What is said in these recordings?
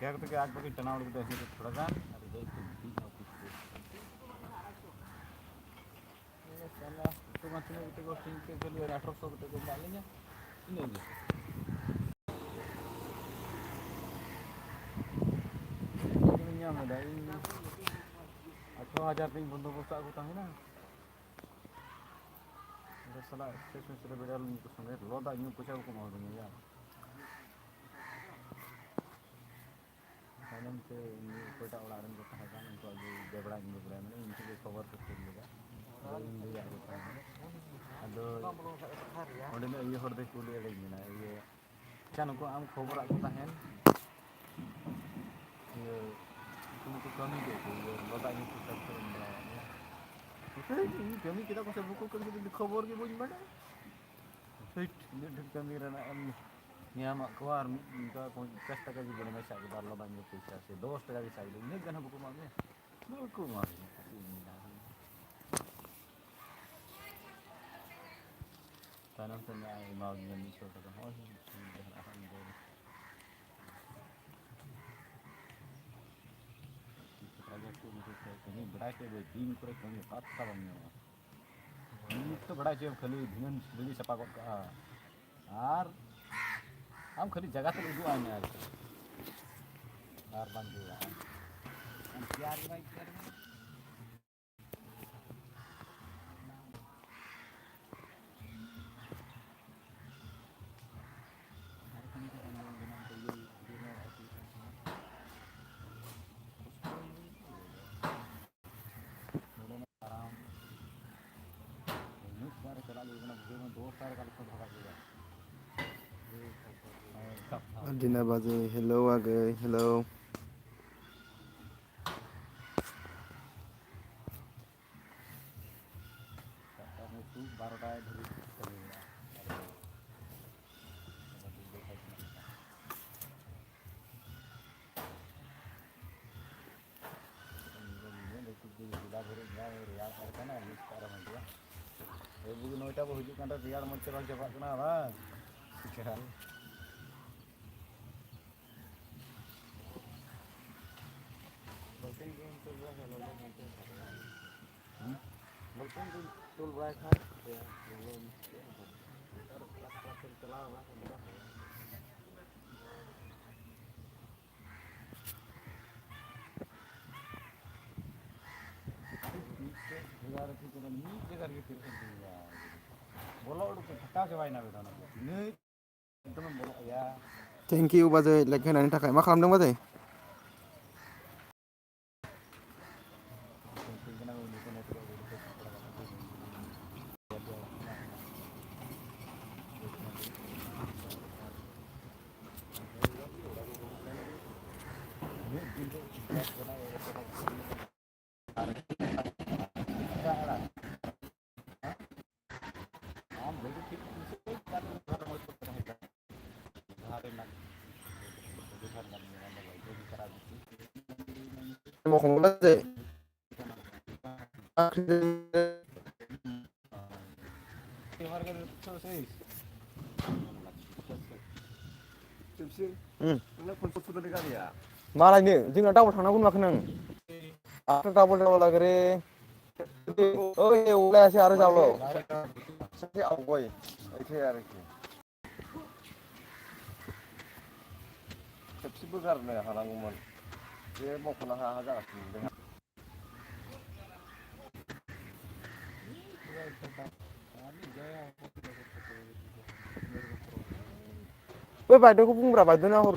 क्या करते कि आग पकड़ टना उड़ के ऐसे तो थोड़ा सा अरे ये तो बीच में कुछ ये साला तो मत में तो कोस्टिंग के लिए 1800 रुपए को डालेंगे नहीं ini yang ada ini 18,000 ring bondobostak aku tahu na ada salah stesen sudah beda lu itu sangat lo dah nyu pusat aku mau dengan ya kalau nanti ini kota orang kota kan untuk lagi bebra ini ke cover tu juga ini dia aku tahu ada orang ini orang dek kuliah lagi na ini kan aku am cover aku tahan ये तुमको कमी देते ये बताइए कुछ करते हैं okay ini kami kita pasal buku kan kita dikhabar ke bunyi mana fit ini kami rana ni ama keluar minta pesta ka juga na sa kita lo banyak pesa se 2 taka di sa ini kan buku mana buku mana tanam tanya ai mau ni so ta oh ini berarti दिन करे कमी काटता बन्यो ini तो बड़ा चाहिए खाली दिन जल्दी सपा को आर हम खाली जगह तो इदु आने आर बन गया हम प्यार भाई कर Adina Bazi, hello Agay, hello. Ibu noita bu hujung kanda biar mau cepat cepat kena lah. Sekarang. Mungkin untuk buat kalau mungkin. Mungkin tool buat kan ya belum. Terus kelas telah lah. Thank you Bazay, like kan ani takai. Ma khalamdों Bazay? Mau ngomong Bazay? Malah ini, jangan tahu sana pun makan. Aku tahu lagi re. Oh iya, ulah sih harus tahu. Saya aku boy. Itu ya Ricky. Tapi begar nih halang umur. Dia mau kena haga aku. Weh, pada aku pun berapa dunia hur.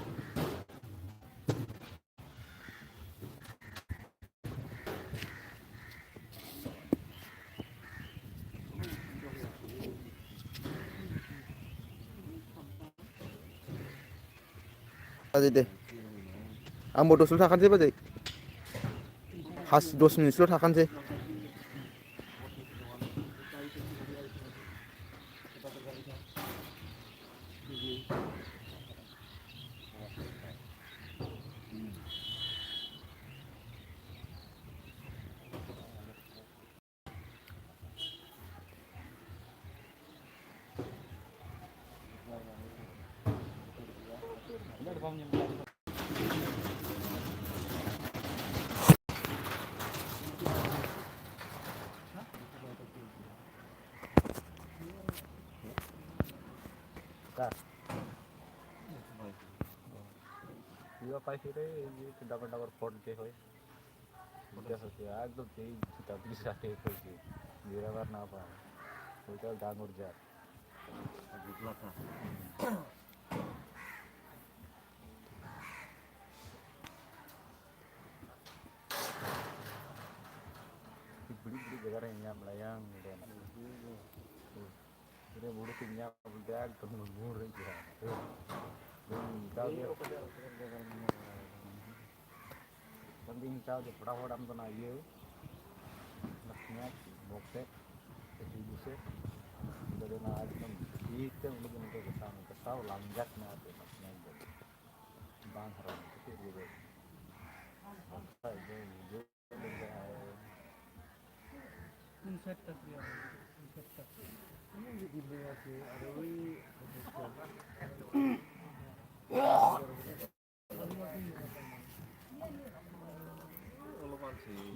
Aja deh. Ambo 2 थाखान sih Bazay. Has 2 menit थाखान sih. কিবা পাইছে রে এই যে ডাবর ডাবর ফট যে হয় ওটা হচ্ছে একদম সেই সেটা বিশালে হয়েছে বেরাবার না পায় ওইটা ডাঙর জাত বুঝলাটা beli beli gara nyam layang gitu kan udah buru nyam udah kemundur aja tahu dia penting tahu dia pernah orang tuh nanya naknya bokset itu buset dari naik kan itu mungkin untuk kesal lanjut nanti naknya bang haram itu gitu apa itu Insert tapi ya, insert tapi. Ini di bawah sih, ada wi.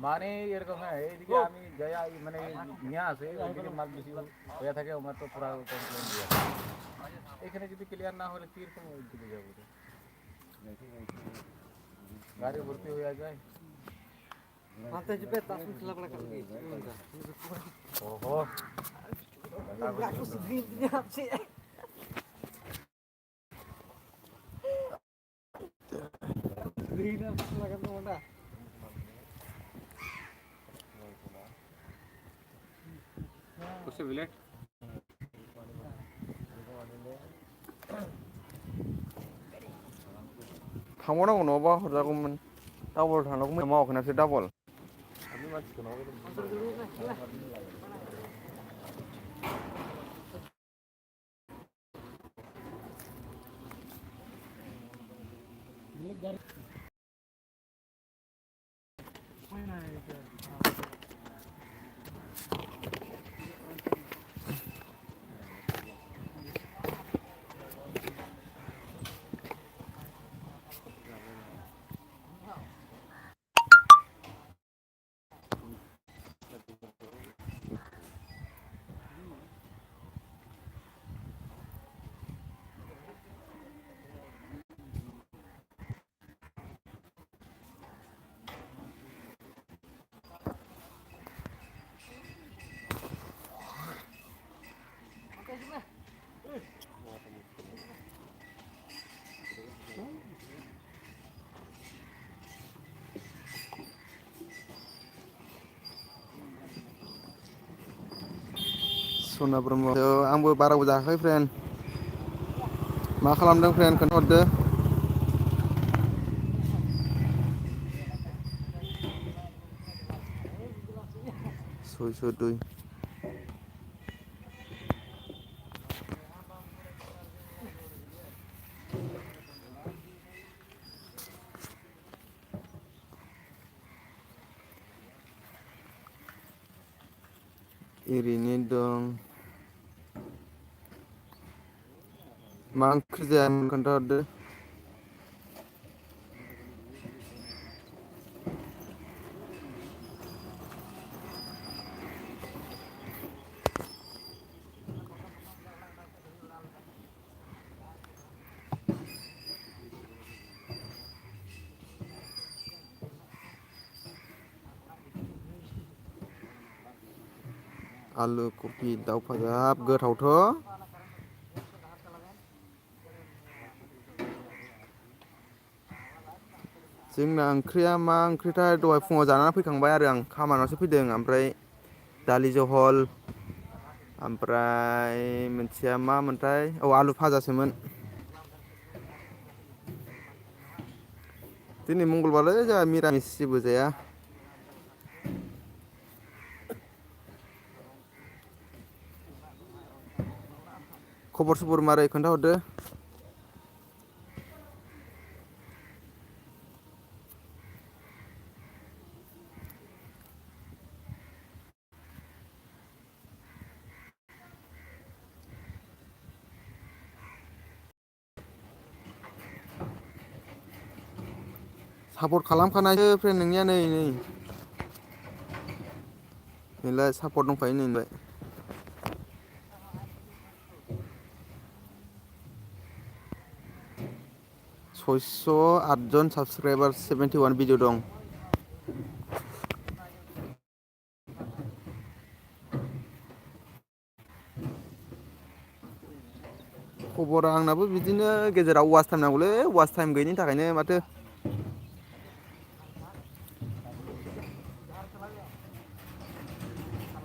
মানে এরকম হ্যাঁ এইদিকে আমি যাই মানে নিয়ে আসে ওইদিকে মাল বেশি হয়ে থাকে আমার তো পুরো কমপ্লেন দিয়ে এখানে যদি ক্লিয়ার না হলে কিরকম ওই দিকে যাবো গাড়ি ভর্তি হয়ে যায় Mata jepit tak selak lagi lagi. ওহো Aku segini sih. Segini selak kan mana? उससे विलेट थांबावनांगौ नङाबा हरजागौमोन डाबल थांनांगौमोन मावाखै ना बिसोर डाबल अभी मत सुनो सना ब्रह्म आंबो बाराबो जायाखै फ्रेन्ड मा खालामदों फ्रेन्ड खोन्थाहरदो सयस' दुइ ओरैनो दं मा ओंख्रि जायामोन खोन्थाहरदो आलु कफि दाउ भाजा हाब गोथावथ' जोंना ओंख्रिया मा ओंख्रिथाय दहाय फुङाव जानानै फैखांबाय आरो आं खामानियावसो फैदों ओमफ्राय दालि जहल ओमफ्राय मोनसेया मा मोनथाय औ आलु भाजासोमोन दिनै मंगलबारलै जोंहा मिरामिस जेबो जाया खबर सबर मारै खोन्थाहरदो सापर्ट खालामखानायसो फ्रेन्ड नोंनिया नै नैलाय सापर्ट दंखायो नैलाय 608 जन साबसक्राइबार 71 भिडिअ दं। खबरा आंनाबो बिदिनो गेजेराव वाच टाइम नांगौलै वाच टाइम गैयिनि थाखायनो माथो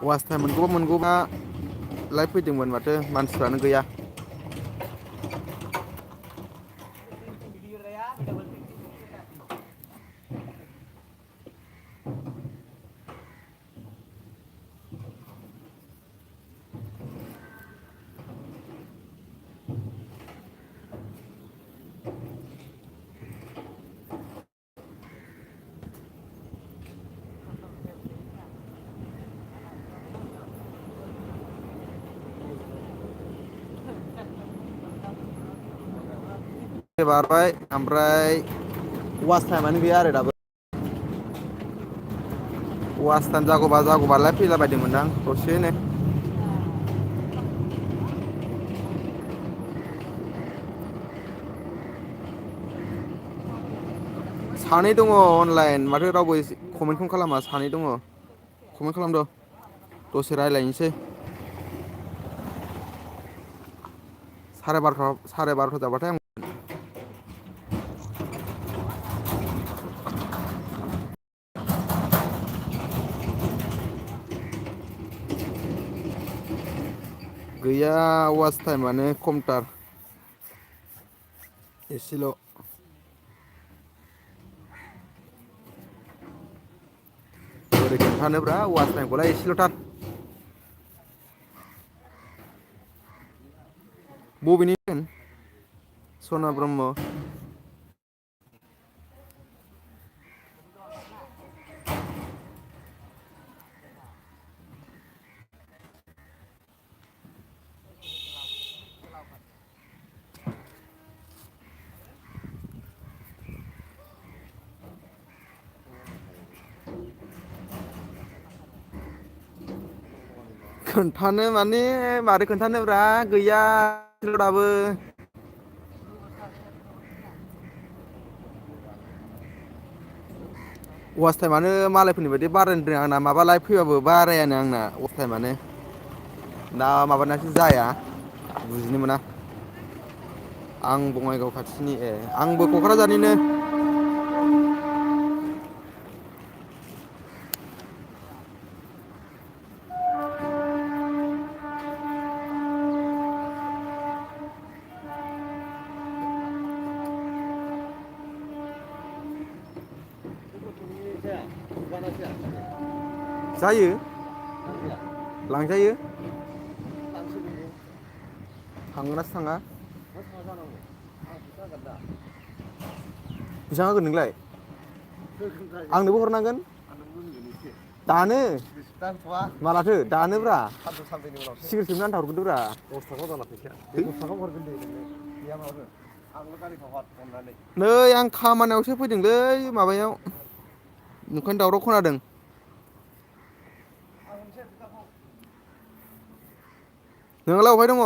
वाच टाइम मोनगौबा लाइभ फैदोंमोन माथो मानसिफ्रानो गैया। बारबाय ओमफ्राय वाच टाइमानो गैया आरो दाबो। वाच टाइम जागौबा लाइभ फैलाबायदोंमोनदां दसेनो। सानै दङ अनलाइन माथो रावबो कमेन्टखौनो खालामा सानै दङ। कमेन्ट खालामद' दसे रायज्लायनोसै। साराय बार'था जाबाथाय आं गैया वाच टाइमानो खमथार एसेल'। बोरै खोन्थानोब्रा वाच टाइमखौलाय एसेल'थार। बबेनि सना ब्रह्म। खोन्थानो माने मारै खोन्थानोब्रा गैया दाबो। वाच टाइमानो मालायफोरनि बायदि बारायनो रोङा आंना माबा लाइभ फैबाबो बारायानो आंना वाच टाइमानो। दा माबानासो जाया बुजिनो मोना। आं बङाइगाव खाथिनि आंबो क'क्राझारनिनो। जायो लांजायो। थांगोनासो थाङा। बेसेबां होगोन नोंलाय आंनोबो हरनांगोन दानो मालाथो दानोब्रा सिगां सोबनो आन्था हरग्रोदोब्रा 10 थाखा जाना फैसाया 10 थाखा हरगोन दे नोंनो गैया माबागोन आंनो गारिखौ हर अननानै नै आं खामानियावसो फैदोंलै माबायाव ओंखायनो दावराव खोनादों। नोंहालाय अबहाय दङ?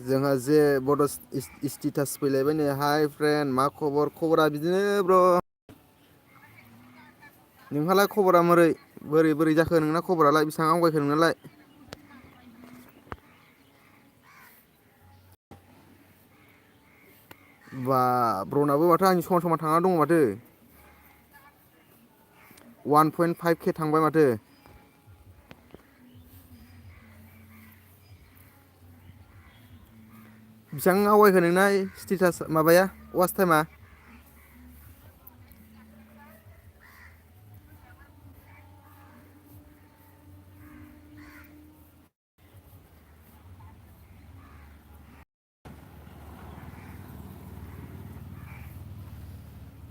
जोंहा जे बड' स्टेटास फैलायबाय नै हाय फ्रेन्ड मा खबर खबरा बिदिनो ब्र'। नोंहालाय खबरा बोरै जाखो नोंना खबरालाय बेसेबां आवगायखो नोंनालाय? बा ब्र'नाबो माथो आंनि समान समान थांना दङ माथो 1.5K थांबाय माथो। बेसेबां आवगायखो नोंना स्टेटास माबाया वाच टाइमा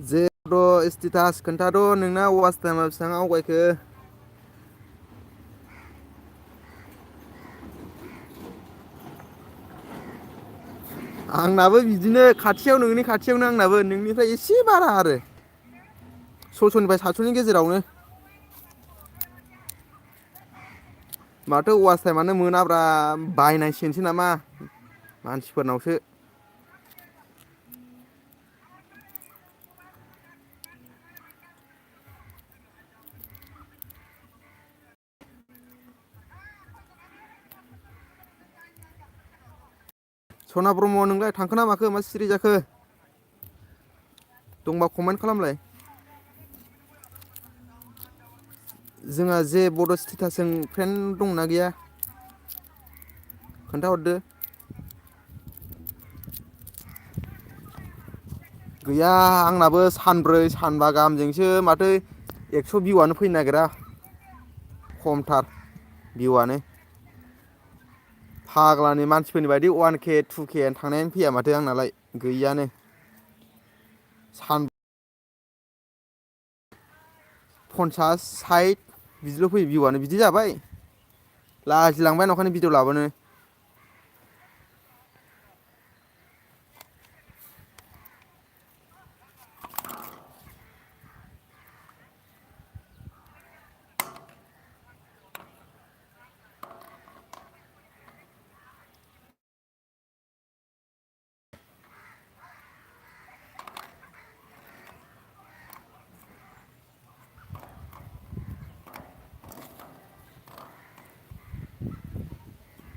जेबो स्टेटास खोन्थाद' नोंना वाच टाइमा बेसेबां आवगायखो आंनाबो बिदिनो खाथियाव नोंनि खाथियावनो आंनाबो नोंनिफ्राय एसे बारा आरो 600निफ्राय 700नि गेजेरावनो माथो वाच टाइमानो मोनाब्रा बायनांसिगोनसो नामा मानसिफोरनावसो सना ब्रह्म नोंलाय थांखो ना माखो मा सिरि जाखो दंबा कमेन्ट खालामलाय जोंहा जे बड' स्टेटासजों फ्रेन्ड दंना गैया खोन्थाहरदो गैया आंनाबो सानब्रै सानबा गाहामजोंसो माथो 100 भिउआनो फैनो नागिरा खमथार भिउआनो फाग्लानि मानसिफोरनि बायदि 1K 2K थांनायानो फैया माथो आंनालाय गैयानो सान 50 60 बिदिल' फैयो भिउआनो बिदि जाबाय लाजिलांबाय नंखायनो भिडिअ लाबोनो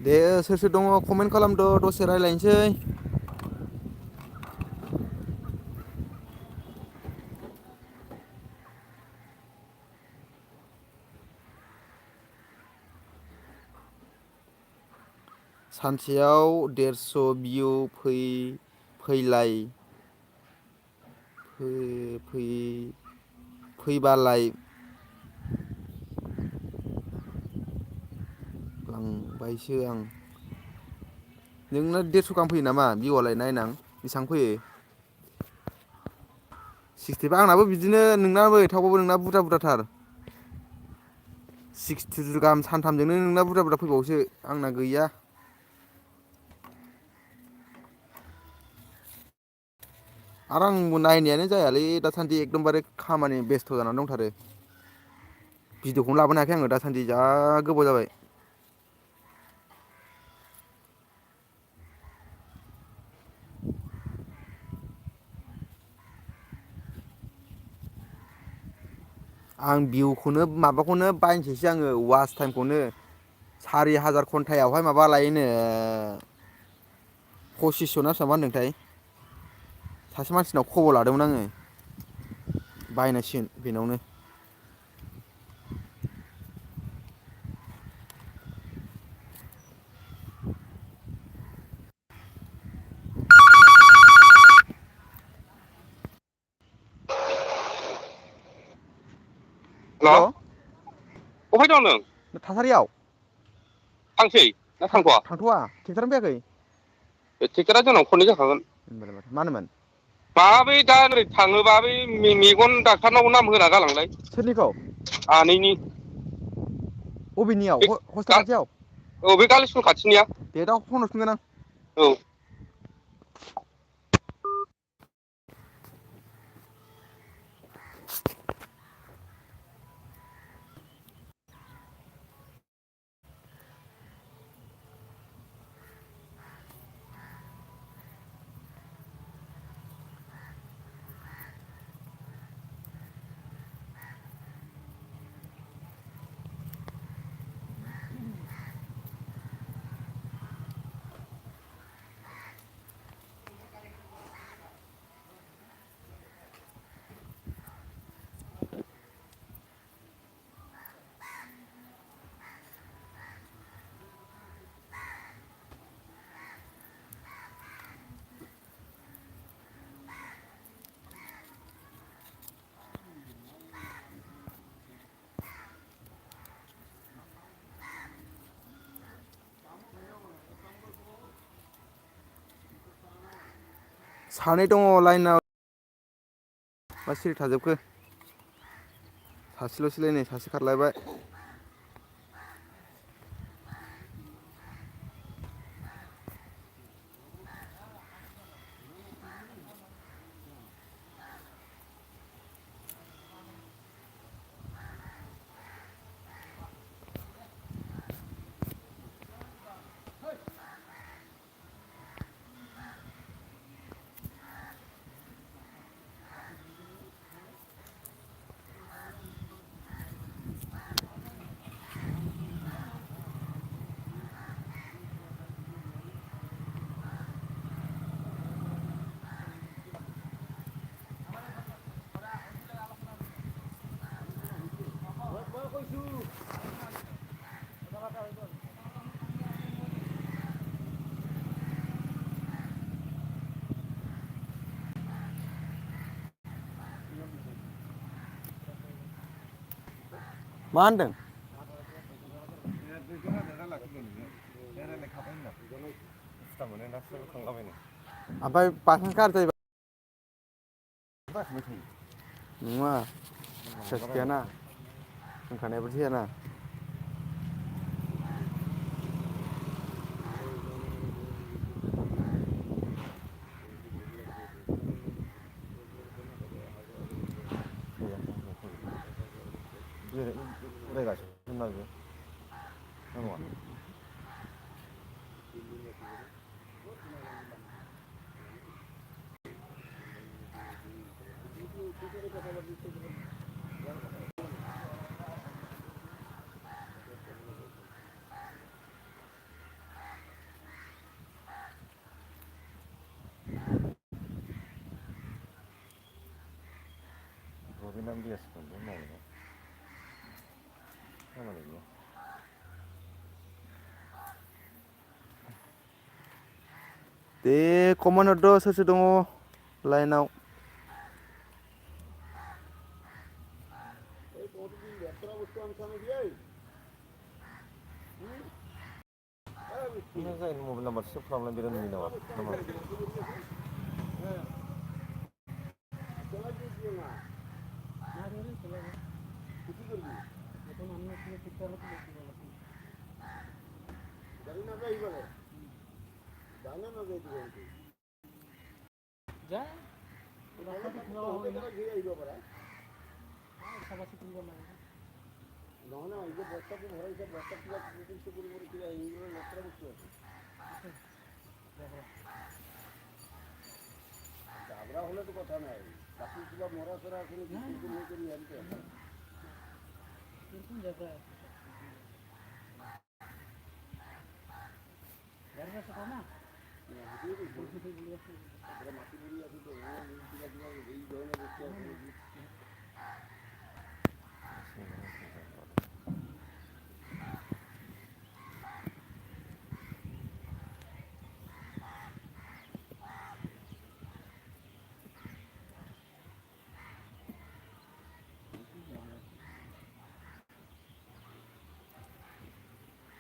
दे सोर सोर दङ कमेन्ट खालामद' दसे रायज्लायनोसै सानसेयाव 150 भिउ फैबालाय लांबायसो आं नोंना 150 गाहाम फैयो नामा भिउआलाय नायनां बेसेबां फैयो 65 आंनाबो बिदिनो नोंनाबो थेवबाबो नोंना बुरजा बुरजाथार 62 गाहाम सानथामजोंनो नोंना बुरजा बुरजा फैबावोसो आंना गैया आरो आंबो नायनायानो जायालै दासान्दि एकदमबारे खामानि बेस्थ' जानानै दंथारो भिडिअखौनो लाबोनो हायाखै आङो दासान्दि जा गोबाव जाबाय आं भिउखौनो माबाखौनो बायनोसैसो आङो वाच टाइमखौनो 4000 घन्टायावहाय माबा लायोनो 2500 ना बेसेबां होनदोंथाय सासे मानसिनाव खबर लादोंमोन आङो बायनांसिगोन बेनावनो हेल' अबहाय दं नों थासारियाव थांसै ना थांथ'वा थांथ'वा ट्रेक्टरानो फैयाखै ट्रेक्टरा जोंनाव खननै जाखागोन मानोमोन बै दा ओरै थाङोबा बै मेगन डाक्टारनाव नाम होना गालांलाय सोरनिखौ आनैनि अबेनियाव हस्टेल खाथियाव औ बे गालि स्कुल खाथिनिया दे दा फन हरफिनगोन आं औ सानै दङ लाइनाव मा सिरि थाजोबखो सासेल'सैलाय नै सासे खारलायबाय मा होनदों ओमफ्राय बासजों गारजायो नङा साइस गैयाना होनखानायाबो जायाना उरायगासिनो बेयो नङा रबिनाम दियासखौबो मावनो खामानि गैया दे कमेन्ट हरद' सोर सोर दङ लाइनाव नों जायनि मबाइल नाम्बार सेभ खालामनानै बिराद नुयो नामा যা রাস্তাতে খোলা হবে না সাবাসে তুলব না না এই যে বস্তাতে ভরা হিসাব বস্তা পুরো কিছু করে করে কিরা এইগুলো লক্ষরা বস্তু আছে ডাবরা হলে তো কথা নাই বাকি কিবা মরা সরা কোনো কিছু নিয়ে করি আনতে এরকম জায়গা জায়গা সেটা না মাটি বুড়ি আছে তো এই ধরনের বস্তু আছে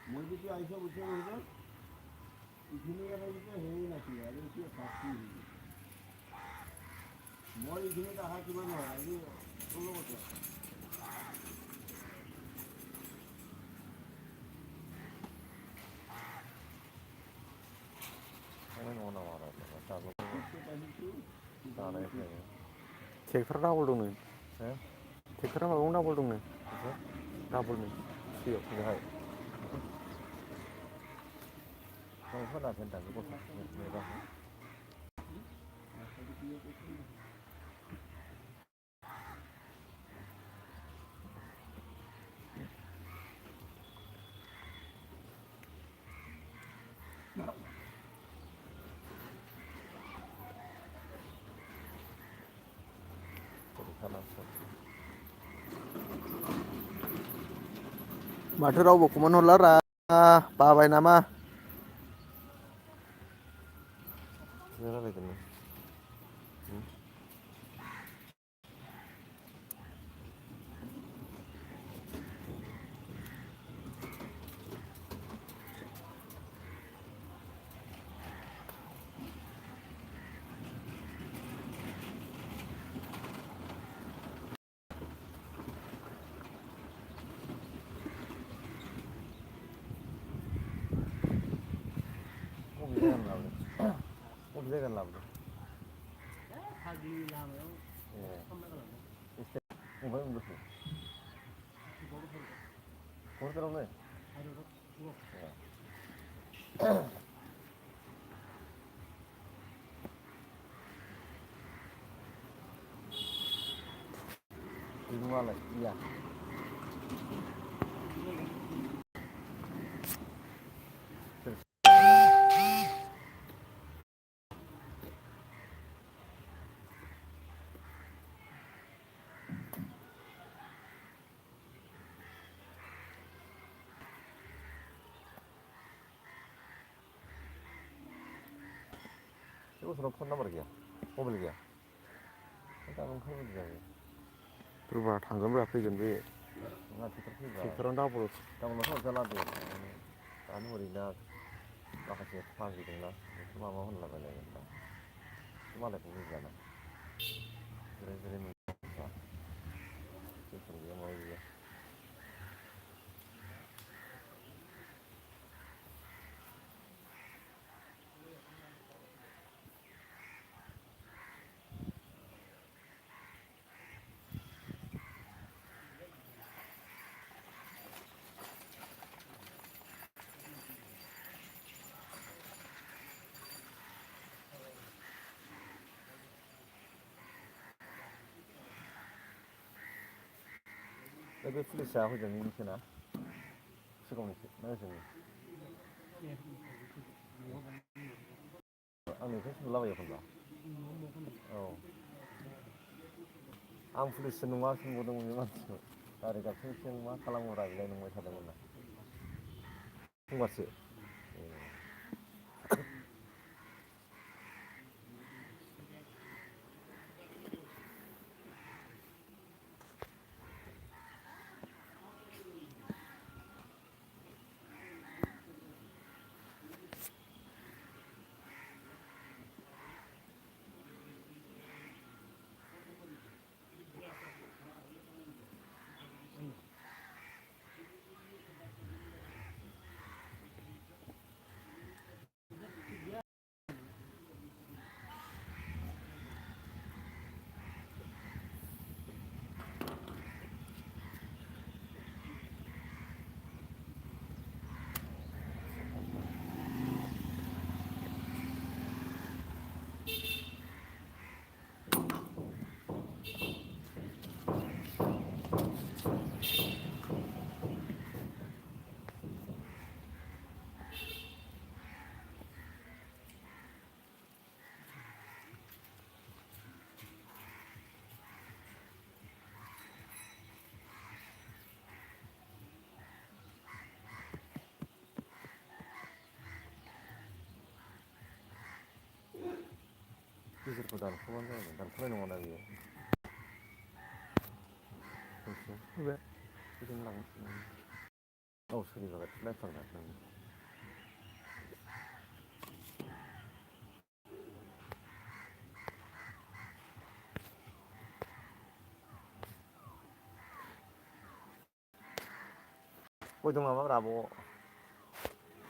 মই যদি আইসা উঠে হইলে ইখিনি গেলে হেৰি নাছিল আৰু এতিয়া শাস্তি মই এইখিনিত অহা কিমান হয় আজি 16 বছৰ ट्रेक्टर डाबल दंनो ट्रेक्टरा माबायाव डाबल दंनो डाबलनो बेहाय फोना दोनदां गथ' माथो रावबो कमेन्ट हरला रा बाबाय नामा रायलायदोंमोन जायगानि लाबोदों फाग्लि लामायाव ए खालामना गालांदों एसे ओमफ्राय उन्दुखो क'क्राझारावनो ए बिबुङालाय गैया बे गथ'नाव फन नाम्बार गैया मबाइल गैया गाबोन खामानि जायो रुबा थांगोनब्रा फैगोन बे ट्रेक्टरानो डाबल हरजाला दे दानो ओरैनो माखासे फाग्लिदोंना बेखौ माबा होनलाबायलायगोन दा मालायखौ बुजियाना जिराय जिराय मोनबा टेनसन गैया माबा गैया बे पुलिसा हजोंनिसोना सिगांनिसो ना ओजोंनि आंनिफ्राय सोंलाबायो एखनबा औ आं पुलिससो नङा सोंहरदोंमोन बे मानसिखौ गारि गाखोनोसै मा खालामोब्रा बेलाय नंबाय थादोंमोन ना समबारसो गेजेरखौ दानख'बानो जागोन दानख'नाय नङाना बियो बिदिनो लांसै औ सोलिबाय नायफ्लांना गय दं नामा ब्रा आब'